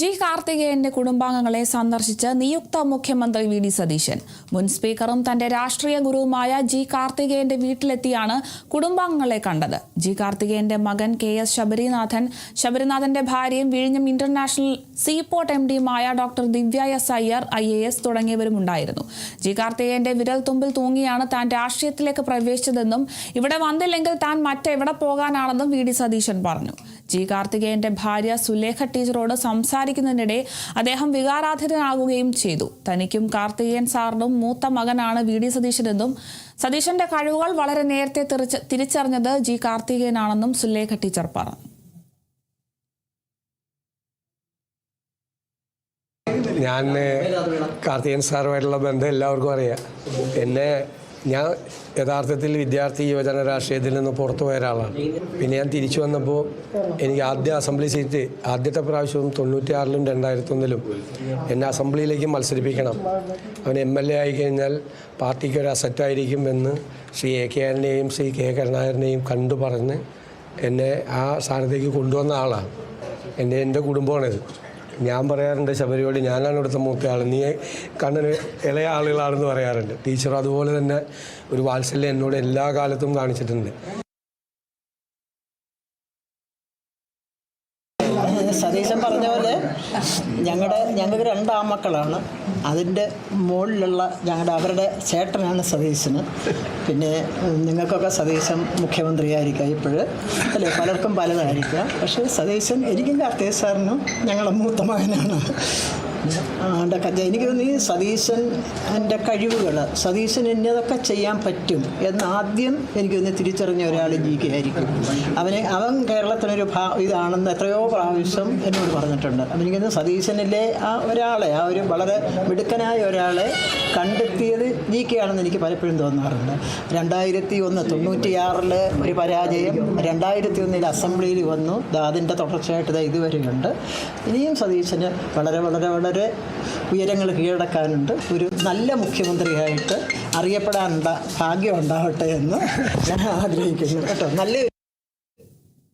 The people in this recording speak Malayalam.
ജി കാർത്തികേയന്റെ കുടുംബാംഗങ്ങളെ സന്ദർശിച്ച് നിയുക്ത മുഖ്യമന്ത്രി വി ഡി സതീശൻ. മുൻ സ്പീക്കറും തന്റെ രാഷ്ട്രീയ ഗുരുവുമായ ജി കാർത്തികേയന്റെ വീട്ടിലെത്തിയാണ് കുടുംബാംഗങ്ങളെ കണ്ടത്. ജി കാർത്തികേയന്റെ മകൻ KS ശബരിനാഥന്റെ ഭാര്യയും വിഴിഞ്ഞം ഇന്റർനാഷണൽ സീപോർട്ട് MDയുമായ ഡോക്ടർ ദിവ്യ S അയ്യർ IAS തുടങ്ങിയവരുമുണ്ടായിരുന്നു. ജി കാർത്തികേയന്റെ വിരൽ തുമ്പിൽ തൂങ്ങിയാണ് താൻ രാഷ്ട്രീയത്തിലേക്ക് പ്രവേശിച്ചതെന്നും ഇവിടെ വന്നില്ലെങ്കിൽ താൻ മറ്റെവിടെ പോകാനാണെന്നും വി ഡി സതീശൻ പറഞ്ഞു. ജി കാർത്തികേയന്റെ ഭാര്യ സുലേഖ ടീച്ചറോട് സംസാരിക്കുന്നതിനിടെ അദ്ദേഹം വികാരാധീനനാകുകയും ചെയ്തു. തനിക്കും കാർത്തികേയൻ സാറിനും മൂത്ത മകനാണ് വി ഡി സതീശനെന്നും സതീശന്റെ കഴിവുകൾ വളരെ നേരത്തെ തിരിച്ചറിഞ്ഞത് ജി കാർത്തികേയനാണെന്നും സുലേഖ ടീച്ചർ പറഞ്ഞു. ഞാൻ കാർത്തികേയൻ സാറുമായിട്ടുള്ള ബന്ധം എല്ലാവർക്കും അറിയാം. ഞാൻ യഥാർത്ഥത്തിൽ വിദ്യാർത്ഥി യുവജന രാഷ്ട്രീയത്തിൽ നിന്ന് പുറത്തു പോയ ഒരാളാണ്. പിന്നെ ഞാൻ തിരിച്ചു വന്നപ്പോൾ എനിക്ക് ആദ്യ അസംബ്ലി സീറ്റ് ആദ്യത്തെ പ്രാവശ്യവും 96-ലും 2001-ലും എന്നെ അസംബ്ലിയിലേക്ക് മത്സരിപ്പിക്കണം. അവൻ MLA ആയിക്കഴിഞ്ഞാൽ പാർട്ടിക്ക് ഒരു അസറ്റായിരിക്കും എന്ന് ശ്രീ AK ആറിനെയും ശ്രീ K കരുണാകരനെയും കണ്ടു പറഞ്ഞ് എന്നെ ആ സ്ഥാനത്തേക്ക് കൊണ്ടുവന്ന ആളാണ്. എൻ്റെ കുടുംബമാണിത്. ഞാൻ പറയാറുണ്ട് ശബരിയോട്, ഞാനാണ് ഇവിടുത്തെ മൂത്തയാൾ, നീ കണ്ണിന് ഇളയ ആളുകളാണെന്ന് പറയാറുണ്ട്. ടീച്ചർ അതുപോലെ തന്നെ ഒരു വാത്സല്യം എന്നോട് എല്ലാ കാലത്തും കാണിച്ചിട്ടുണ്ട്. സതീശൻ പറഞ്ഞ പോലെ ഞങ്ങൾക്ക് 2 ആൺമക്കളാണ്. അതിൻ്റെ മുകളിലുള്ള അവരുടെ ചേട്ടനാണ് സതീശന്. പിന്നെ നിങ്ങൾക്കൊക്കെ സതീശൻ മുഖ്യമന്ത്രിയായിരിക്കാം ഇപ്പോൾ, അല്ലേ? പലർക്കും പലതായിരിക്കാം. പക്ഷേ സതീശൻ എനിക്കും കാർത്തികേയൻ സാറിനും ഞങ്ങളുടെ മൂത്ത മകനാണ്. എനിക്ക് തോന്നി സതീശൻ്റെ കഴിവുകൾ, സതീശൻ എന്നതൊക്കെ ചെയ്യാൻ പറ്റും എന്നാദ്യം എനിക്കൊന്ന് തിരിച്ചറിഞ്ഞ ഒരാൾ GK ആയിരിക്കും. അവൻ കേരളത്തിനൊരു ഇതാണെന്ന് എത്രയോ പ്രാവശ്യം എന്നോട് പറഞ്ഞിട്ടുണ്ട്. അപ്പം എനിക്കൊന്ന് സതീശനിലെ ആ ഒരു വളരെ മിടുക്കനായ ഒരാളെ കണ്ടെത്തിയത് GK ആണെന്ന് എനിക്ക് പലപ്പോഴും തോന്നാറുണ്ട്. 2001 96-ൽ ഒരു പരാജയം, 2001 അസംബ്ലിയിൽ വന്നു. അതിൻ്റെ തുടർച്ചയായിട്ട് ഇതുവരെയുണ്ട്. ഇനിയും സതീശന് വളരെ വളരെ വളരെ ഉയരങ്ങൾ കീഴടക്കാനുണ്ട്. ഒരു നല്ല മുഖ്യമന്ത്രിയായിട്ട് അറിയപ്പെടാനുള്ള ഭാഗ്യം ഉണ്ടാവട്ടെ എന്ന് ഞാൻ ആഗ്രഹിക്കുന്നു കേട്ടോ. നല്ല